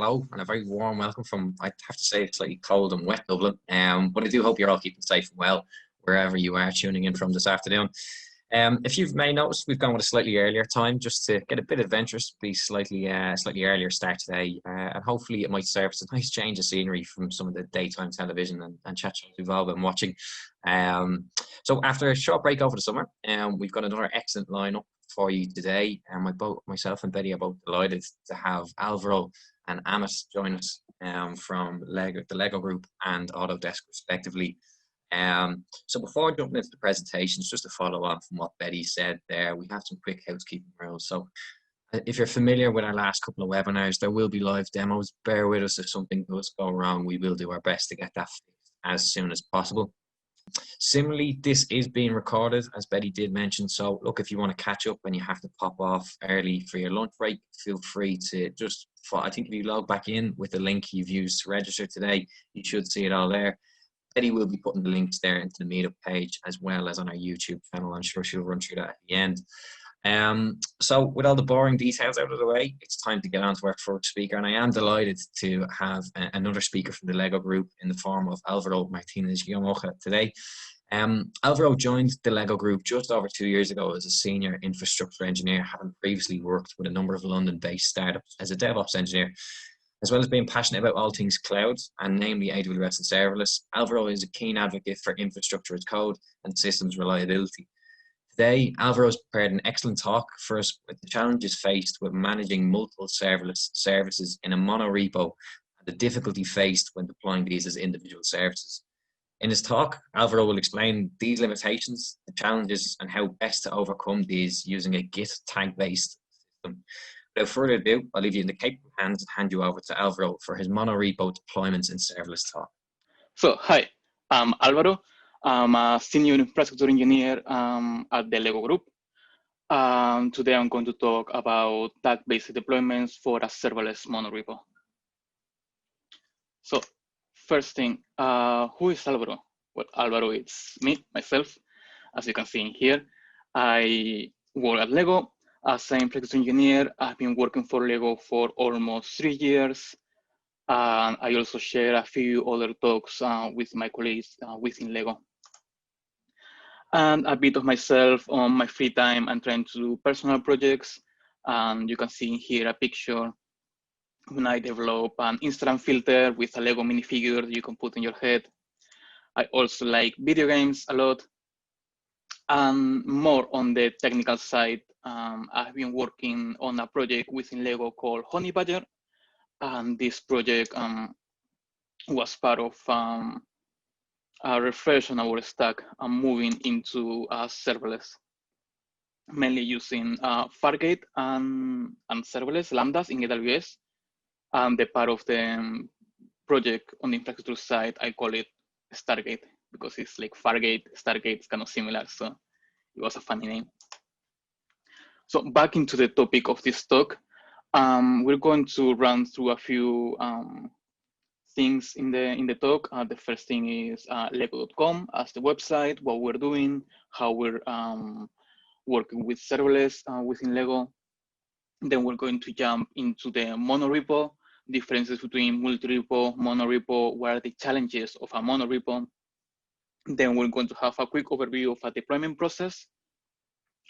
hello and a very warm welcome from, I have to say, it's slightly cold and wet Dublin. But I do hope you're all keeping safe and well wherever you are tuning in from this afternoon. If you've may noticed, we've gone with a slightly earlier time just to get a bit adventurous, be slightly earlier start today, and hopefully it might serve as a nice change of scenery from some of the daytime television and chat shows we've all been watching. So after a short break over the summer, we've got another excellent lineup for you today. Myself and Betty are both delighted to have Alvaro and Amit join us from the Lego Group and Autodesk respectively. So before jumping into the presentations, just to follow on from what Betty said there, we have some quick housekeeping rules. So if you're familiar with our last couple of webinars, there will be live demos. Bear with us if something does go wrong. We will do our best to get that fixed as soon as possible. Similarly, this is being recorded, as Betty did mention. So look, if you want to catch up and you have to pop off early for your lunch break, feel free to just, I think if you log back in with the link you've used to register today, you should see it all there. Betty will be putting the links there into the meetup page as well as on our YouTube channel. I'm sure she'll run through that at the end. So with all the boring details out of the way, it's time to get on to our first speaker. And I am delighted to have another speaker from the Lego Group in the form of Alvaro Martinez Llamojha today. Alvaro joined the Lego Group just over 2 years ago as a senior infrastructure engineer, having previously worked with a number of London-based startups as a DevOps engineer. As well as being passionate about all things cloud, and namely AWS and serverless, Alvaro is a keen advocate for infrastructure as code and systems reliability. Today, Alvaro has prepared an excellent talk for us with the challenges faced with managing multiple serverless services in a mono-repo and the difficulty faced when deploying these as individual services. In his talk, Alvaro will explain these limitations, the challenges, and how best to overcome these using a Git tag-based system. Without further ado, I'll leave you in the capable hands and hand you over to Alvaro for his mono-repo deployments in serverless talk. So, hi, I'm Alvaro. I'm a senior infrastructure engineer at the Lego Group. Today I'm going to talk about tag-based deployments for a serverless mono-repo. So, first thing, who is Alvaro? Well, Alvaro is me, myself. As you can see in here, I work at Lego. As an infrastructure engineer, I've been working for Lego for almost 3 years. And I also share a few other talks with my colleagues within Lego. And a bit of myself on my free time, I'm trying to do personal projects. And you can see here a picture when I develop an Instagram filter with a Lego minifigure you can put in your head. I also like video games a lot. And more on the technical side, I've been working on a project within Lego called Honey Badger. And this project was part of a refresh on our stack and moving into serverless, mainly using Fargate and serverless lambdas in AWS. And the part of the project on the infrastructure side, I call it Stargate because it's like Fargate, Stargate is kind of similar. So it was a funny name. So back into the topic of this talk, we're going to run through a few things in the talk. The first thing is lego.com as the website, what we're doing, how we're working with serverless within Lego. Then we're going to jump into the monorepo, differences between multirepo, monorepo, what are the challenges of a monorepo. Then we're going to have a quick overview of a deployment process,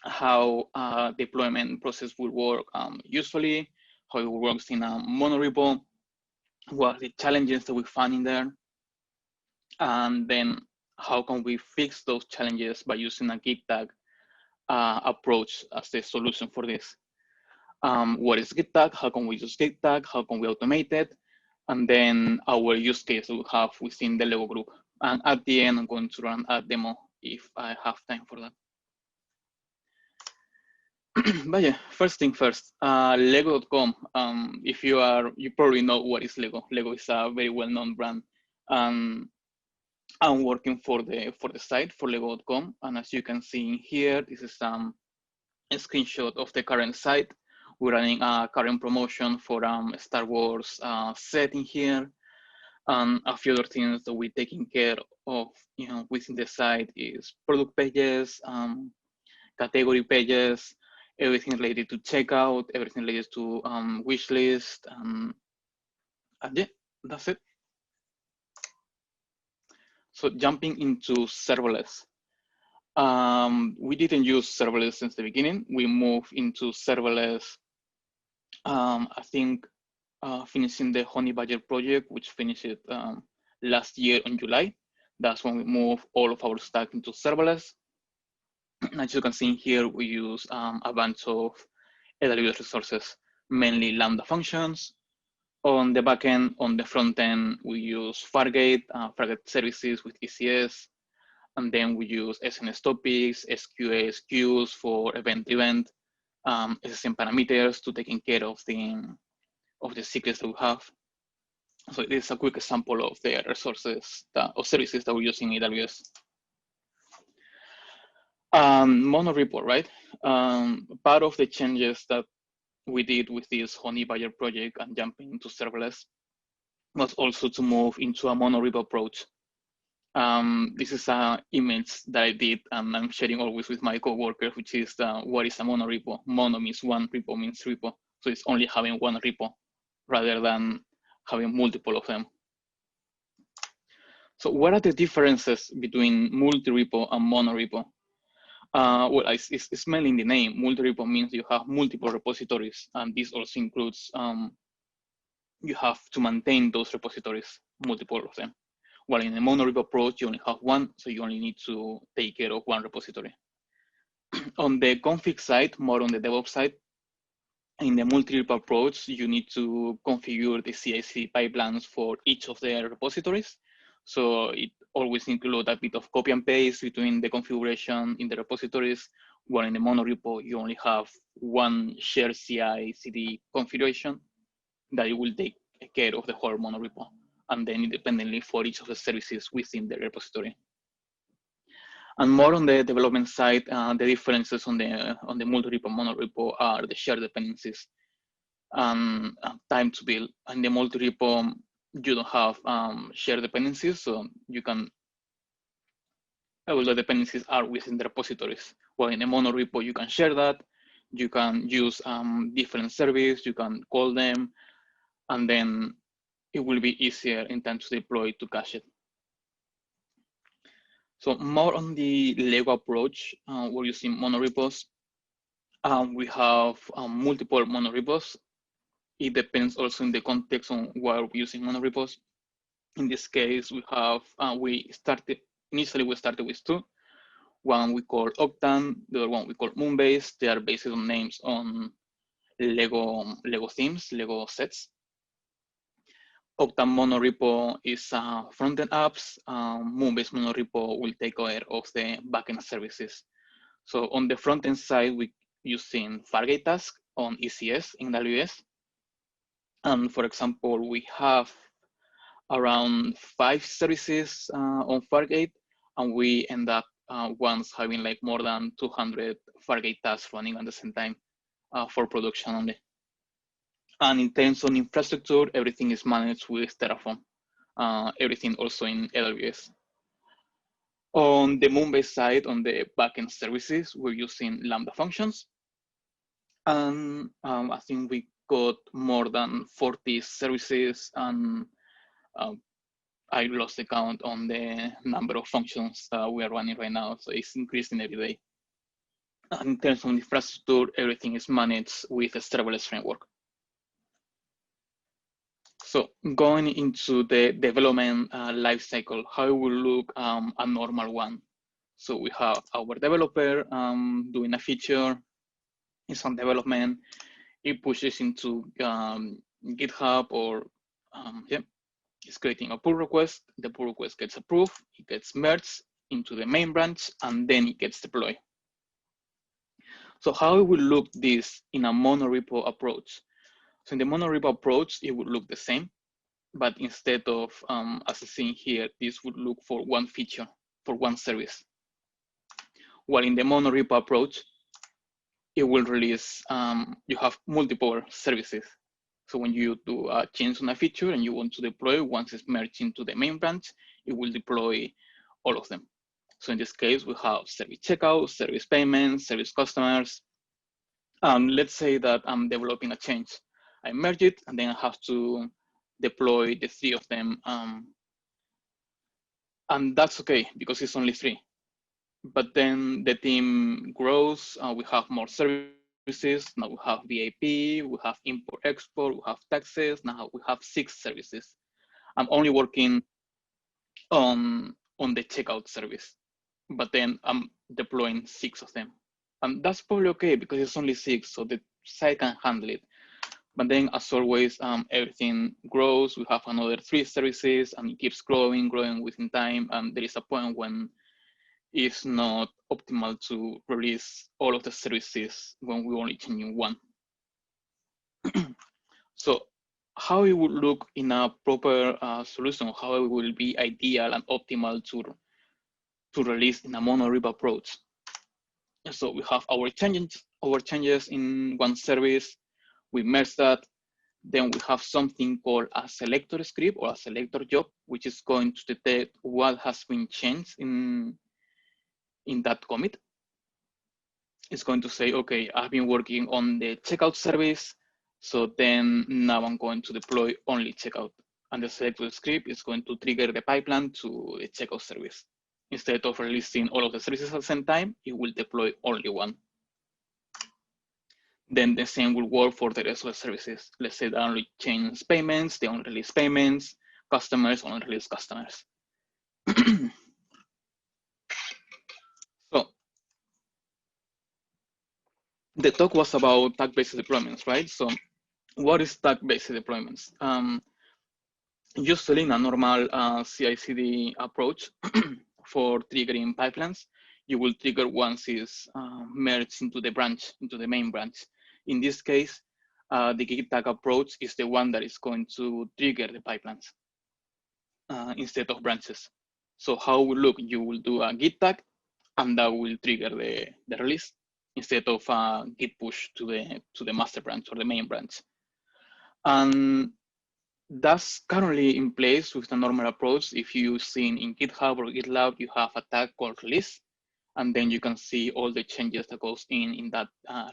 how a deployment process will work usually, how it works in a monorepo, what are the challenges that we find in there, and then how can we fix those challenges by using a Git tag approach as the solution for this. What is Git tag? How can we use Git tag? How can we automate it? And then our use case we have within the Lego Group. And at the end, I'm going to run a demo if I have time for that. But yeah, first thing first, lego.com. If you probably know what is Lego. Lego is a very well-known brand. I'm working for the site for lego.com, and as you can see in here, this is a screenshot of the current site. We're running a current promotion for Star Wars set in here, and a few other things that we're taking care of, within the site is product pages, category pages, everything related to checkout, everything related to wish list, And yeah, that's it. So jumping into serverless. We didn't use serverless since the beginning. We moved into serverless, I think, finishing the Honey Badger project, which finished last year in July. That's when we moved all of our stack into serverless. As you can see here, we use a bunch of AWS resources, mainly Lambda functions. On the backend, on the front end, we use Fargate, Fargate services with ECS. And then we use SNS topics, SQS queues for event-to-event, SSM parameters to taking care of the secrets that we have. So this is a quick example of the resources or services that we're using in AWS. Monorepo, right? Part of the changes that we did with this Honey Badger project and jumping into serverless was also to move into a monorepo approach. This is an image that I did and I'm sharing always with my coworkers, which is what is a monorepo? Mono means one, repo means repo. So it's only having one repo rather than having multiple of them. So what are the differences between multi-repo and monorepo? Well, it's mainly in the name. Multi-repo means you have multiple repositories, and this also includes you have to maintain those repositories, multiple of them. While in a monorepo approach, you only have one, so you only need to take care of one repository. On the config side, more on the DevOps side, in the multi-repo approach, you need to configure the CI/CD pipelines for each of the repositories. So it always includes a bit of copy and paste between the configuration in the repositories, while in the monorepo, you only have one shared CI/CD configuration that it will take care of the whole monorepo, and then independently for each of the services within the repository. And more on the development side, the differences on the multi-repo and monorepo are the shared dependencies and time to build. And the multi-repo, you don't have shared dependencies, so you can, all the dependencies are within the repositories. While in a monorepo, you can share that, you can use different services, you can call them, and then it will be easier in time to deploy to cache it. So more on the Lego approach, we're using monorepos. We have multiple monorepos. It depends also in the context on why we're using monorepos. In this case, we have, initially we started with two. One we call Octan, the other one we call Moonbase. They are based on names on Lego themes, Lego sets. Octan monorepo is front-end apps. Moonbase monorepo will take care of the backend services. So on the front-end side, we're using Fargate task on ECS in AWS. And for example, we have around 5 services on Fargate, and we end up once having like more than 200 Fargate tasks running at the same time for production only. And in terms of infrastructure, everything is managed with Terraform, everything also in AWS. On the Moonbase side, on the backend services, we're using Lambda functions. And I think we got more than 40 services, and I lost the count on the number of functions we are running right now. So it's increasing every day. And in terms of infrastructure, everything is managed with a serverless framework. So going into the development lifecycle, how it will look a normal one. So we have our developer doing a feature, it's on development, it pushes into GitHub or it's creating a pull request. The pull request gets approved, it gets merged into the main branch, and then it gets deployed. So how it will look this in a monorepo approach? So in the monorepo approach, it would look the same, but instead of, as I see here, this would look for one feature, for one service. While in the monorepo approach, it will release, you have multiple services. So when you do a change on a feature and you want to deploy, once it's merged into the main branch, it will deploy all of them. So in this case, we have service checkout, service payments, service customers. Let's say that I'm developing a change. I merge it, and then I have to deploy the 3 of them. And that's okay because it's only 3. But then the team grows, we have more services. Now we have VIP, we have import export, we have taxes. Now we have 6 services. I'm only working on the checkout service, but then I'm deploying 6 of them. And that's probably okay because it's only 6, so the site can handle it. But then as always, everything grows. We have another 3 services and it keeps growing within time. And there is a point when it's not optimal to release all of the services when we're only changing 1. So how it would look in a proper solution, how it will be ideal and optimal to release in a mono-repo approach. So we have our changes in one service, we merge that, then we have something called a selector script or a selector job, which is going to detect what has been changed in that commit. It's going to say, okay, I've been working on the checkout service, so then now I'm going to deploy only checkout. And the selector script is going to trigger the pipeline to the checkout service. Instead of releasing all of the services at the same time, it will deploy only one. Then the same will work for the rest of the services. Let's say they only change payments, they only release payments, customers only release customers. So the talk was about tag-based deployments, right? So what is tag-based deployments? Usually in a normal CI/CD approach for triggering pipelines, you will trigger once it's merged into the branch, into the main branch. In this case, the git tag approach is the one that is going to trigger the pipelines instead of branches. So how it will look, you will do a git tag and that will trigger the release instead of a git push to the master branch or the main branch. And that's currently in place with the normal approach. If you've seen in GitHub or GitLab, you have a tag called release, and then you can see all the changes that goes in that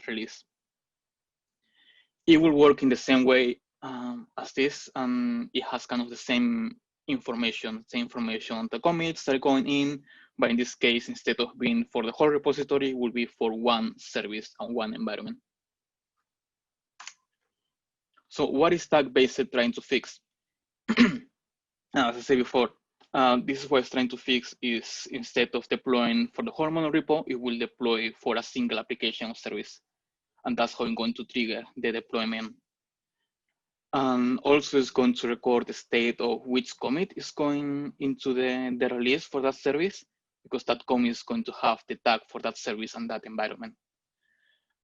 release. It will work in the same way as this, and it has kind of the same information, the commits that are going in, but in this case, instead of being for the whole repository, it will be for one service and one environment. So what is tag-based trying to fix? As I said before, this is what it's trying to fix is instead of deploying for the whole monorepo, it will deploy for a single application or service. And that's how it's going to trigger the deployment. And also it's going to record the state of which commit is going into the release for that service, because that commit is going to have the tag for that service and that environment.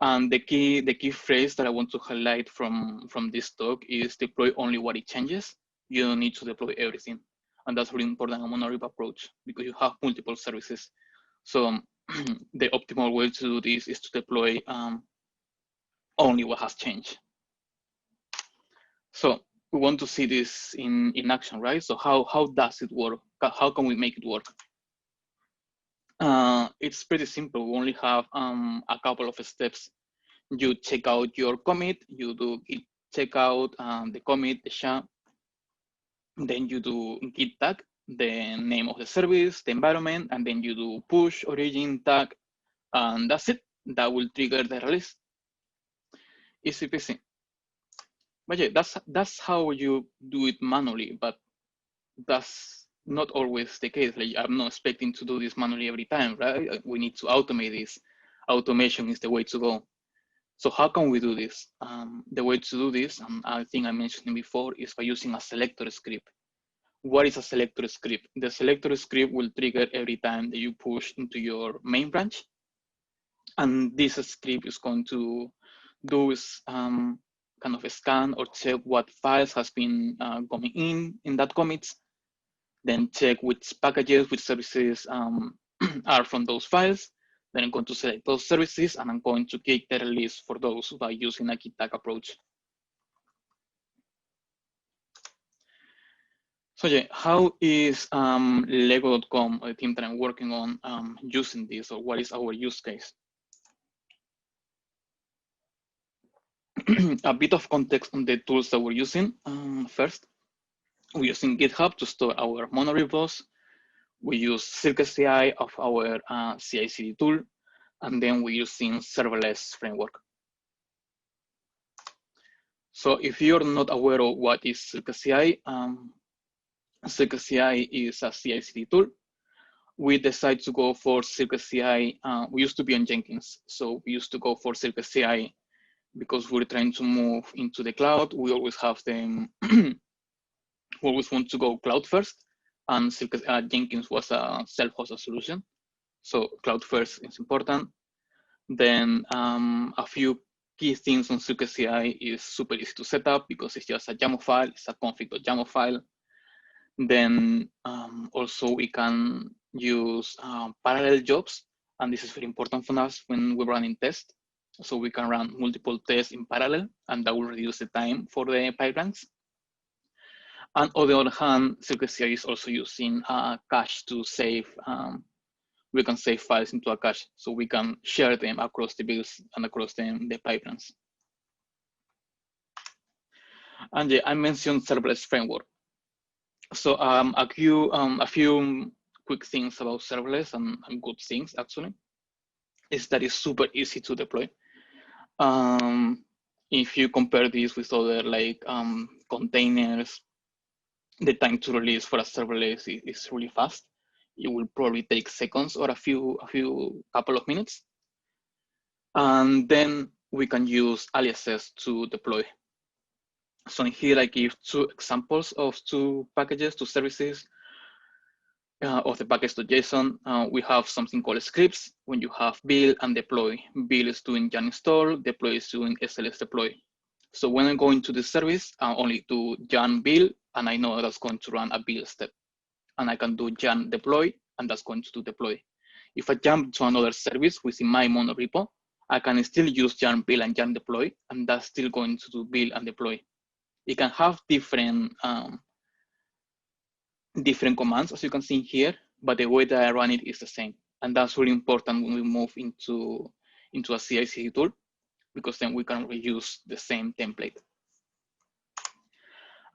And the key phrase that I want to highlight from this talk is deploy only what it changes. You don't need to deploy everything. And that's really important in a monorepo approach because you have multiple services. So the optimal way to do this is to deploy only what has changed. So we want to see this in action, right? So how does it work? How can we make it work? It's pretty simple. We only have a couple of steps. You check out your commit, you do git checkout, the commit, the SHA. Then you do git tag, the name of the service, the environment, and then you do push origin tag, and that's it. That will trigger the release. Easy peasy. But yeah, that's how you do it manually, but that's not always the case. Like, I'm not expecting to do this manually every time, right? We need to automate this. Automation is the way to go. So how can we do this? The way to do this, I think I mentioned it before, is by using a selector script. What is a selector script? The selector script will trigger every time that you push into your main branch. And this script is going to do kind of a scan or check what files has been coming in that commits, then check which packages, which services are from those files. Then I'm going to select those services and I'm going to kick the release for those by using a git tag approach. So yeah, how is Lego.com, the team that I'm working on, using this, or what is our use case? A bit of context on the tools that we're using first. We're using GitHub to store our monorepos. We use CircleCI of our CI/CD tool, and then we're using serverless framework. So if you're not aware of what is CircleCI, CircleCI is a CI/CD tool. We decided to go for CircleCI. We used to be on Jenkins, so we used to go for CircleCI because we're trying to move into the cloud. We always have them. We always want to go cloud first, and Jenkins was a self-hosted solution, so cloud first is important. Then a few key things on CircleCI is super easy to set up because it's just a YAML file. It's a config.yaml file. Then also we can use parallel jobs, and this is very important for us when we're running tests. So we can run multiple tests in parallel, and that will reduce the time for the pipelines. And on the other hand, CircleCI is also using a cache to save. We can save files into a cache, so we can share them across the builds and across the pipelines. And yeah, I mentioned serverless framework. So a few quick things about serverless and good things actually is that it's super easy to deploy. If you compare this with other like containers, the time to release for a serverless is really fast. It will probably take seconds or a couple of minutes. And then we can use aliases to deploy. So in here I give two examples of two packages, two services of the package.json. We have something called scripts when you have build and deploy. Build is doing yarn install, deploy is doing SLS deploy. So when I go into the service, I only do yarn build, and I know that's going to run a build step. And I can do yarn deploy, and that's going to do deploy. If I jump to another service within my monorepo, I can still use yarn build and yarn deploy, and that's still going to do build and deploy. It can have different commands, as you can see here, but the way that I run it is the same. And that's really important when we move into a CI/CD tool, because then we can reuse the same template.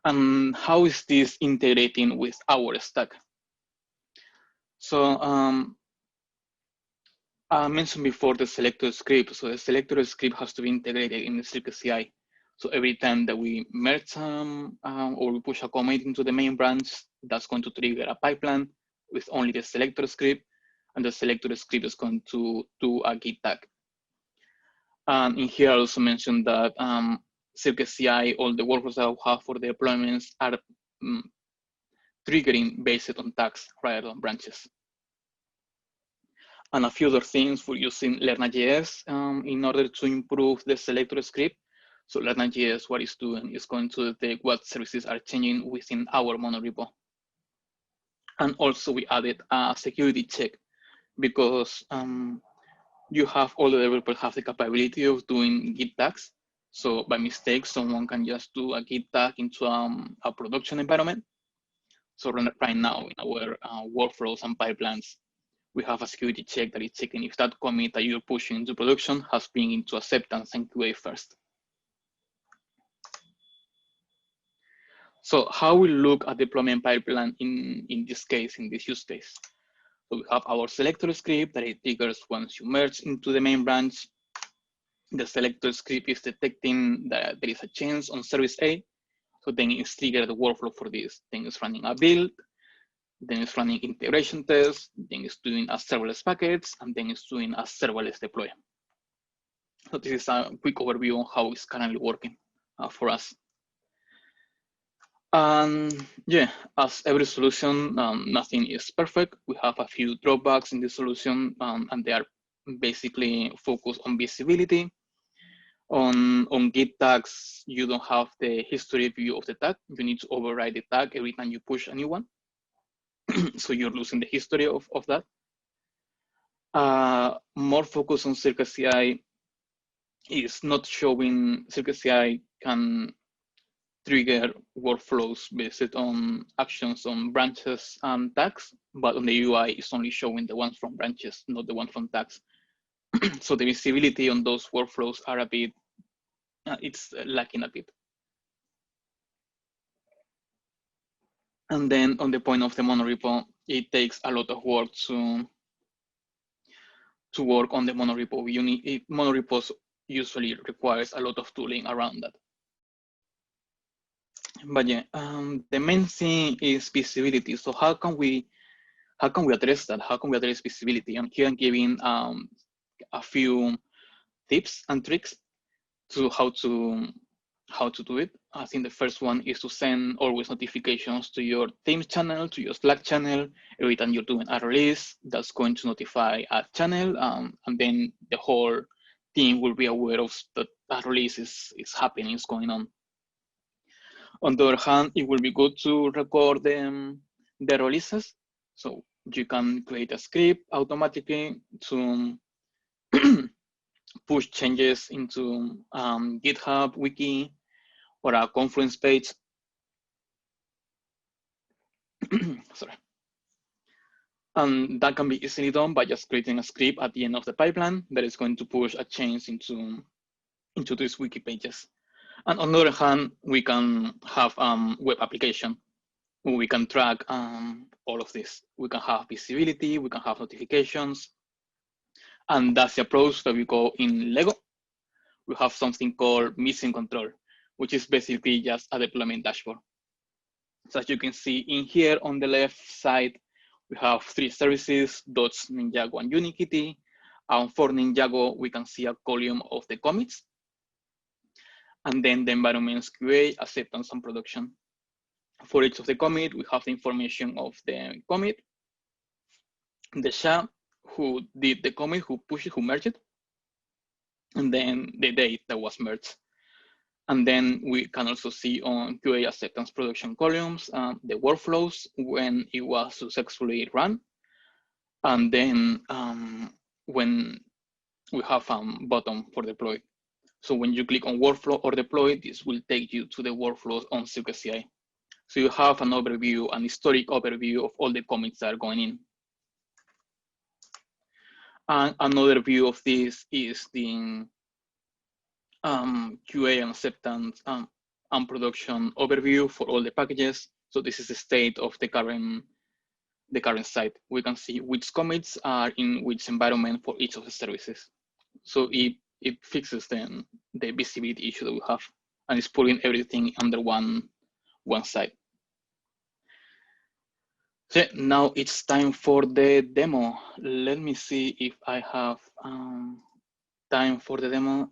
And how is this integrating with our stack? So I mentioned before the selector script. So the selector script has to be integrated in the CircleCI. So every time that we merge or we push a commit into the main branch, that's going to trigger a pipeline with only the selector script, and the selector script is going to do a git tag. And in here, I also mentioned that CircleCI, all the workflows that we have for the deployments are triggering based on tags rather than branches. And a few other things, we're using Lerna.js in order to improve the selector script. So Lerna.js, what it's doing is going to detect what services are changing within our monorepo. And also we added a security check because you have all the developers have the capability of doing git tags. So by mistake, someone can just do a git tag into a production environment. So right now in our workflows and pipelines, we have a security check that is checking if that commit that you're pushing into production has been into acceptance and QA first. So how we look at deployment pipeline in this case, in this use case. So we have our selector script that it triggers once you merge into the main branch. The selector script is detecting that there is a change on service A. So then it's triggered the workflow for this. Then it's running a build, then it's running integration tests, then it's doing a serverless packets, and then it's doing a serverless deploy. So this is a quick overview on how it's currently working for us. And yeah, as every solution, nothing is perfect. We have a few drawbacks in the solution, and they are basically focused on visibility. On git tags, you don't have the history view of the tag. You need to override the tag every time you push a new one. So you're losing the history of that. More focus on CircleCI is not showing. CircleCI can trigger workflows based on actions on branches and tags, but on the UI, it's only showing the ones from branches, not the one from tags. So the visibility on those workflows are a bit, it's lacking a bit. And then on the point of the monorepo, it takes a lot of work to work on the monorepo. Monorepos usually requires a lot of tooling around that. But yeah, the main thing is visibility. So how can we address that? How can we address visibility? And here I'm giving a few tips and tricks to how to do it. I think the first one is to send always notifications to your Teams channel, to your Slack channel. Every time you're doing a release, that's going to notify a channel, and then the whole team will be aware of that release is happening, is going on. On the other hand, it will be good to record the releases. So you can create a script automatically to push changes into GitHub wiki or a Confluence page. Sorry. And that can be easily done by just creating a script at the end of the pipeline that is going to push a change into these wiki pages. And on the other hand, we can have web application where we can track all of this. We can have visibility, we can have notifications. And that's the approach that we go in Lego. We have something called missing control, which is basically just a deployment dashboard. So as you can see in here on the left side, we have 3 services, Dots, Ninjago, and Unikitty. And for Ninjago, we can see a column of the commits. And then the environments QA, acceptance, and production. For each of the commit, we have the information of the commit, the SHA, who did the commit, who pushed it, who merged it, and then the date that was merged. And then we can also see on QA acceptance production columns, the workflows when it was successfully run. And then when we have button for deploy. So when you click on workflow or deploy, this will take you to the workflows on CircleCI. So you have an overview, an historic overview of all the commits that are going in. And another view of this is the QA and acceptance and production overview for all the packages. So this is the state of the current site. We can see which commits are in which environment for each of the services. So it fixes the visibility issue that we have, and it's pulling everything under one site. So now it's time for the demo. Let me see if I have time for the demo.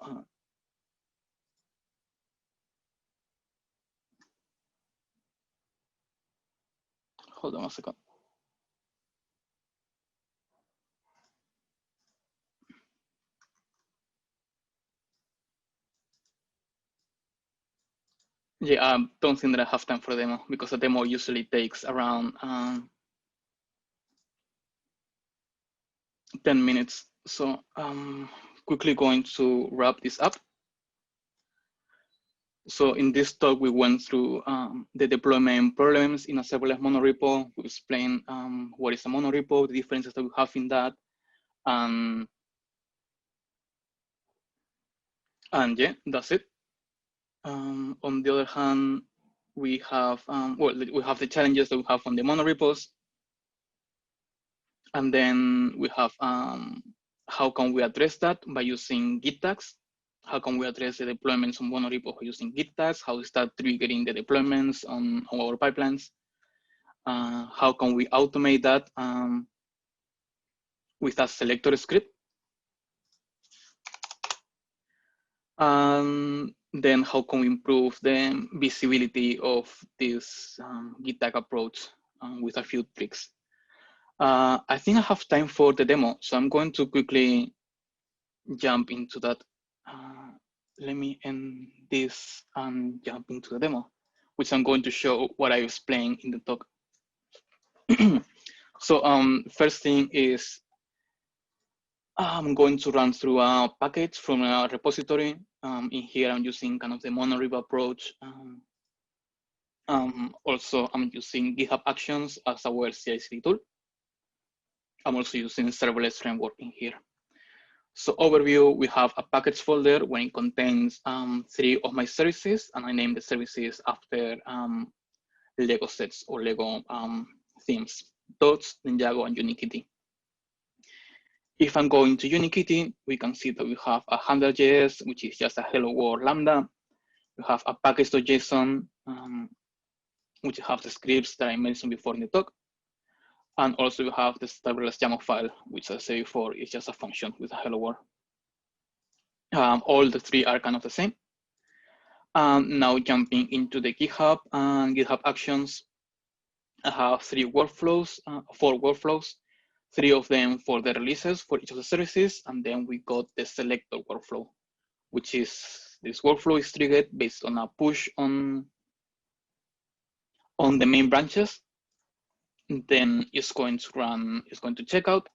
Hold on a second. Yeah, I don't think that I have time for the demo because the demo usually takes around 10 minutes. So I'm quickly going to wrap this up. So in this talk, we went through the deployment problems in a serverless monorepo. We explained what is a monorepo, the differences that we have in that. And yeah, that's it. On the other hand, we have, we have the challenges that we have on the monorepos. And then we have how can we address that by using Git tags? How can we address the deployments on monorepo using Git tags? How is that triggering the deployments on our pipelines? How can we automate that with a selector script? Then how can we improve the visibility of this Git tag approach with a few tricks? I think I have time for the demo, so I'm going to quickly jump into that. Let me end this and jump into the demo, which I'm going to show what I was playing in the talk. So first thing is I'm going to run through a package from a repository. In here, I'm using kind of the monorepo approach. Also, I'm using GitHub Actions as our CI/CD tool. I'm also using serverless framework in here. So overview, we have a package folder where it contains 3 of my services, and I name the services after Lego sets or Lego themes, Dots, Ninjago, and Unikitty. If I'm going to Unikitty, we can see that we have a handler.js, which is just a hello world lambda. We have a package.json, which have the scripts that I mentioned before in the talk. And also we have the serverless YAML file, which I said before is just a function with a hello world. All the three are kind of the same. Now jumping into the GitHub and GitHub Actions, I have four workflows, three of them for the releases for each of the services, and then we got the selector workflow, which is this workflow is triggered based on a push on the main branches. Then it's going to run, it's going to check out.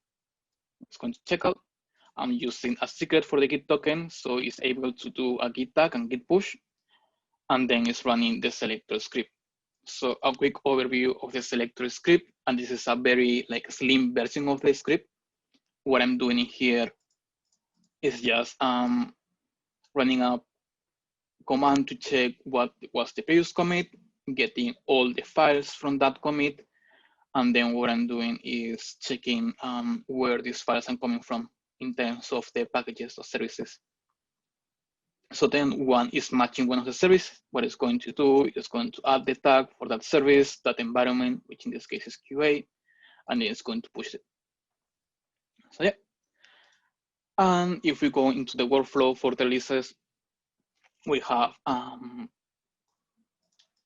I'm using a secret for the Git token, so it's able to do a Git tag and Git push, and then it's running the selector script. So a quick overview of the selector script, and this is a very slim version of the script. What I'm doing here is just running a command to check what was the previous commit, getting all the files from that commit, and then what I'm doing is checking where these files are coming from in terms of the packages or services. So then one is matching one of the services. What it's going to do is going to add the tag for that service, that environment, which in this case is QA, and then it's going to push it. So yeah. And if we go into the workflow for the releases, we have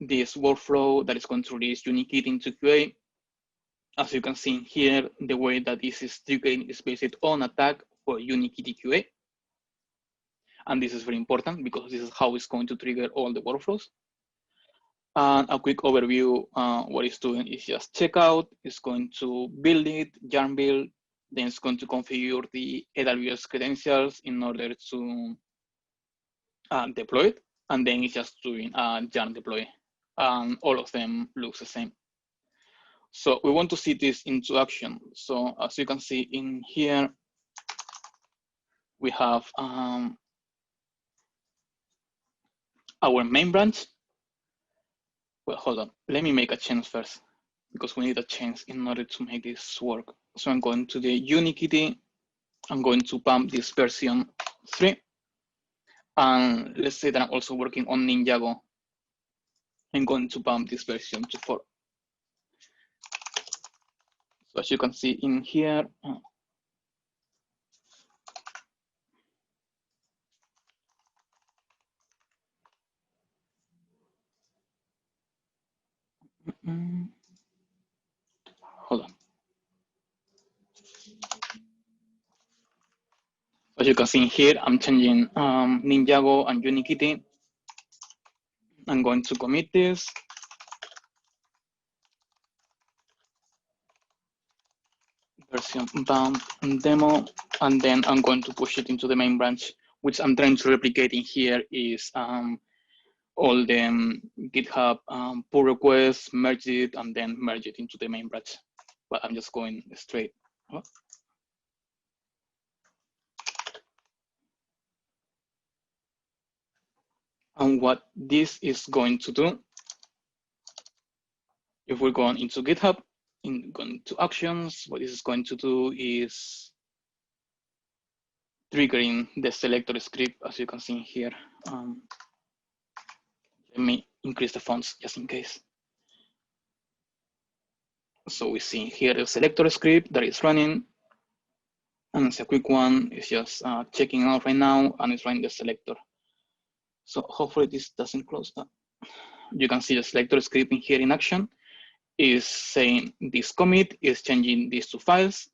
this workflow that is going to release Unikitty into QA. As you can see here, the way that this is triggering is based on a tag for Unikitty QA. And this is very important because this is how it's going to trigger all the workflows. And a quick overview, what it's doing is just check out, it's going to build it, yarn build, then it's going to configure the AWS credentials in order to deploy it. And then it's just doing a yarn deploy. And all of them looks the same. So we want to see this into action. So as you can see in here, we have our main branch. Well, hold on. Let me make a change first because we need a change in order to make this work. So I'm going to the Unikitty. I'm going to pump this version 3. And let's say that I'm also working on Ninjago. I'm going to pump this version to 4. So as you can see in here, hold on. As you can see here, I'm changing Ninjago and Unikitty. I'm going to commit this. Version bump demo, and then I'm going to push it into the main branch, which I'm trying to replicate in here is all the GitHub pull requests, merge it, and then merge it into the main branch. But I'm just going straight. And what this is going to do, if we're going into GitHub, going to actions, what this is going to do is triggering the selector script, as you can see here. Let me increase the fonts just in case. So we see here the selector script that is running, and it's a quick one. It's just checking out right now, and it's running the selector. So hopefully this doesn't close that. You can see the selector script in here in action is saying this commit is changing these two files,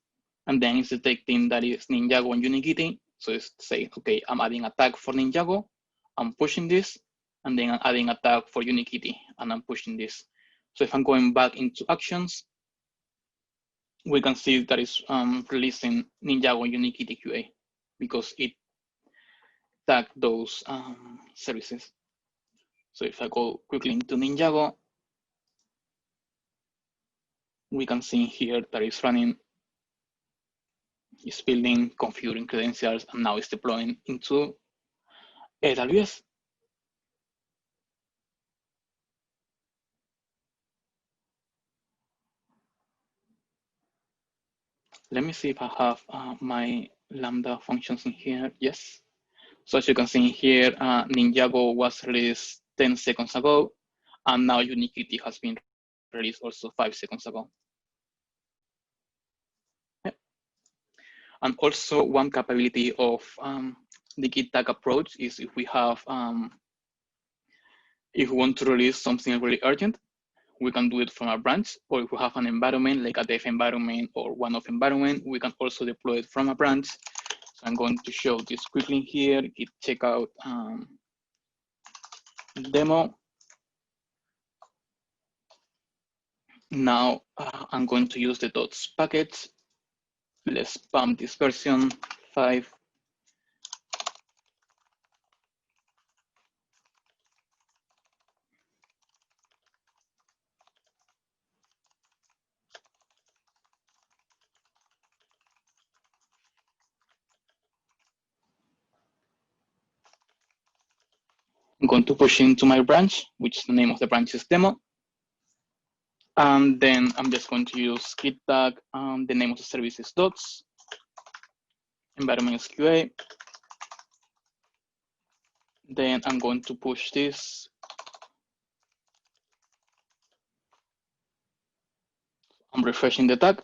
and then it's detecting that it's Ninjago and Unikitty. So it's saying, okay, I'm adding a tag for Ninjago, I'm pushing this, and then I'm adding a tag for Unikitty, and I'm pushing this. So if I'm going back into actions, we can see that it's releasing Ninjago and Unikitty QA because it tagged those services. So if I go quickly into Ninjago, we can see here that it's running, it's building, configuring credentials, and now it's deploying into AWS. Let me see if I have my Lambda functions in here. Yes. So as you can see here, Ninjago was released 10 seconds ago, and now Unikitty has been released also 5 seconds ago. Yeah. And also one capability of the Git tag approach is if we have, if we want to release something really urgent, we can do it from a branch, or if we have an environment like a dev environment or one-off environment, we can also deploy it from a branch. So I'm going to show this quickly here. Git checkout demo. Now I'm going to use the dots package. Let's pump this version 5. I'm going to push into my branch, which the name of the branch is demo. And then I'm just going to use git tag. The name of the service is dots. Environment is QA. Then I'm going to push this. I'm refreshing the tag.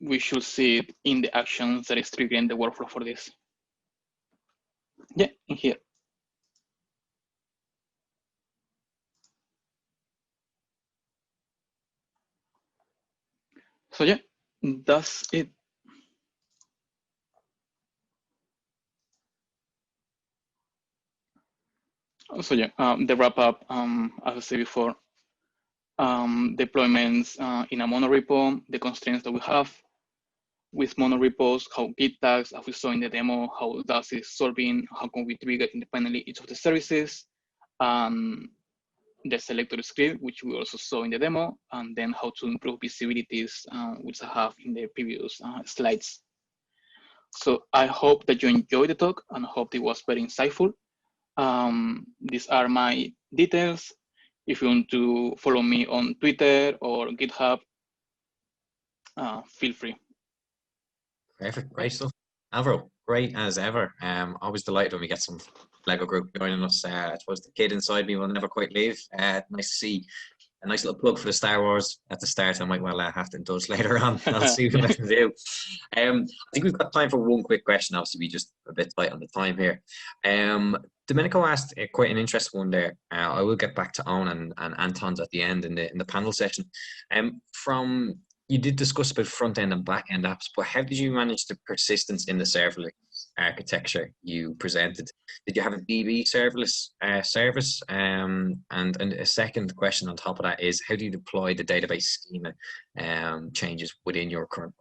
We should see it in the actions that is triggering the workflow for this. Yeah, in here. So yeah, that's it. So yeah, the wrap up, as I said before, deployments in a monorepo, the constraints that we have with monorepos, how git tags, as we saw in the demo, how that is solving, how can we trigger independently each of the services, the selector script, which we also saw in the demo, and then how to improve visibilities, which I have in the previous slides. So I hope that you enjoyed the talk and I hope it was very insightful. These are my details. If you want to follow me on Twitter or GitHub, feel free. Perfect, great stuff. Alvaro, great as ever. Always delighted when we get some Lego group joining us. I suppose the kid inside me will never quite leave. Nice to see. A nice little plug for the Star Wars at the start. I might well have to indulge later on. I'll see what I can do. I think we've got time for one quick question. Obviously, we just a bit tight on the time here. Domenico asked quite an interesting one there. I will get back to Owen and Anton's at the end in the panel session. From you did discuss about front end and back end apps, but how did you manage the persistence in the serverless architecture you presented? Did you have a DB serverless service? And a second question on top of that is, how do you deploy the database schema changes within your current?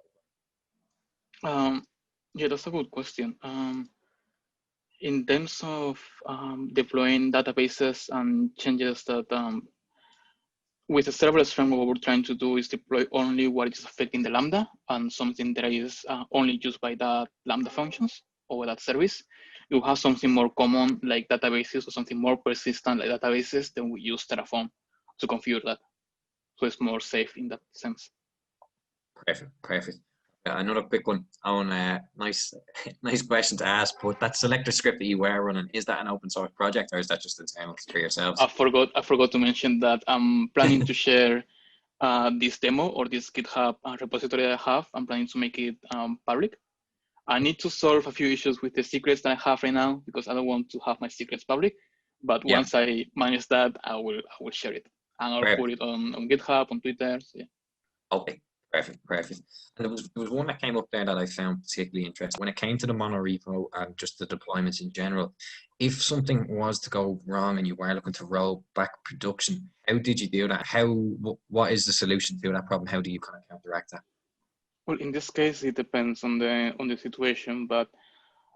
Yeah, that's a good question. In terms of deploying databases and changes that with the serverless framework, what we're trying to do is deploy only what is affecting the Lambda and something that is only used by that Lambda functions or that service. You have something more common like databases or something more persistent like databases, then we use Terraform to configure that. So it's more safe in that sense. Perfect, perfect. Another quick one, Owen, nice question to ask, but that selector script that you were running, is that an open source project or is that just internal for yourselves? I forgot to mention that I'm planning to share this demo or this GitHub repository that I have. I'm planning to make it public. I need to solve a few issues with the secrets that I have right now because I don't want to have my secrets public. But once I manage that, I will share it and I'll put it on GitHub, on Twitter. So yeah. Okay. Perfect, perfect. And there was one that came up there that I found particularly interesting. When it came to the monorepo and just the deployments in general, if something was to go wrong and you were looking to roll back production, how did you do that? What is the solution to that problem? How do you kind of counteract that? Well, in this case, it depends on the situation, but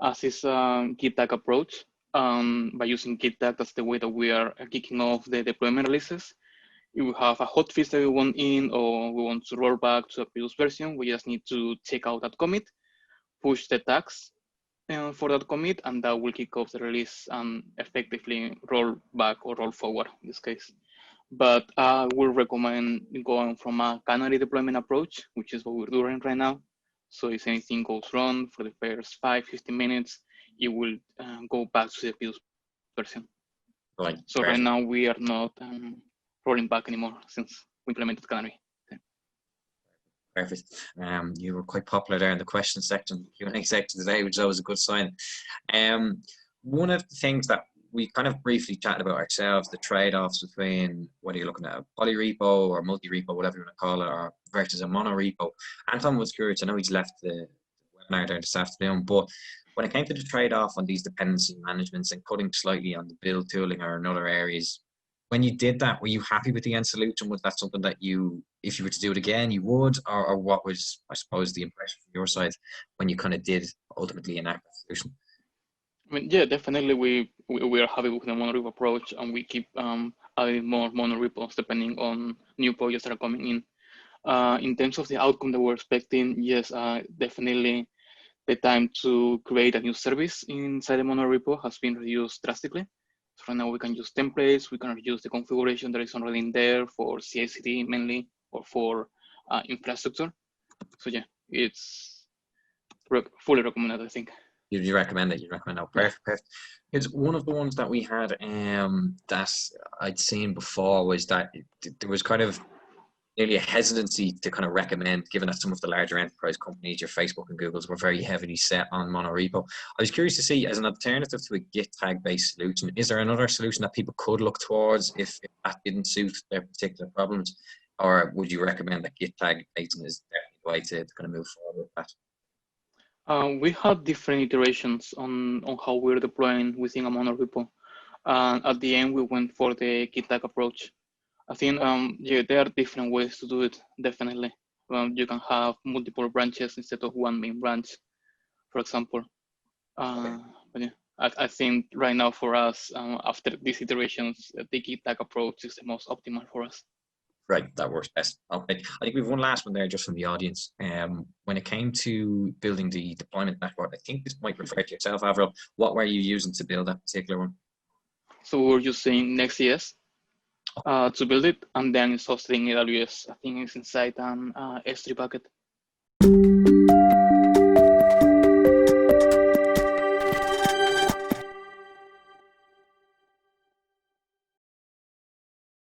as is a Git tag approach, by using Git tag, that's the way that we are kicking off the deployment releases. If we have a hotfix that we want in or we want to roll back to a previous version, we just need to check out that commit, push the tags for that commit, and that will kick off the release and effectively roll back or roll forward in this case. But I would recommend going from a canary deployment approach, which is what we're doing right now. So if anything goes wrong for the first 5-15 minutes, it will go back to the previous version. Right. So Perfect. right now we are not rolling back anymore since we implemented canary. Perfect. You were quite popular there in the question section, Q&A section today, which is always a good sign. One of the things that we kind of briefly chatted about ourselves, the trade-offs between whether you're looking at a polyrepo or multi-repo, whatever you want to call it, or versus a mono-repo. Anton was curious, I know he's left the webinar there this afternoon, but when it came to the trade-off on these dependency managements and cutting slightly on the build tooling or in other areas, when you did that, were you happy with the end solution? Was that something that you, if you were to do it again, you would, or what was, I suppose, the impression from your side when you kind of did ultimately enact that solution? I mean, yeah, definitely we are happy with the mono-repo approach, and we keep adding more mono-repos depending on new projects that are coming in. In terms of the outcome that we're expecting, yes, definitely the time to create a new service inside the mono-repo has been reduced drastically. So right now we can use templates, we can reuse the configuration that is already in there for CI/CD mainly, or for infrastructure. So yeah, it's fully recommended, I think. You recommend it? You recommend it? Perfect, Yeah. perfect. Because one of the ones that we had that I'd seen before was that there was kind of nearly a hesitancy to kind of recommend, given that some of the larger enterprise companies, your Facebook and Googles, were very heavily set on monorepo. I was curious to see, as an alternative to a Git tag-based solution, is there another solution that people could look towards if that didn't suit their particular problems? Or would you recommend that Git tag-based is definitely the way to kind of move forward with that? We had different iterations on how we're deploying within a monorepo. At the end, we went for the Git tag approach. I think yeah, there are different ways to do it, definitely. You can have multiple branches instead of one main branch, for example. But yeah, I think right now for us, after these iterations, the Git tag approach is the most optimal for us. Right, that works best. Okay, I think we have one last one there just from the audience. When it came to building the deployment dashboard, I think this might refer to yourself, Alvaro. What were you using to build that particular one? So we're using Next.js to build it, and then it's hosted in AWS. I think it's inside an S3 bucket.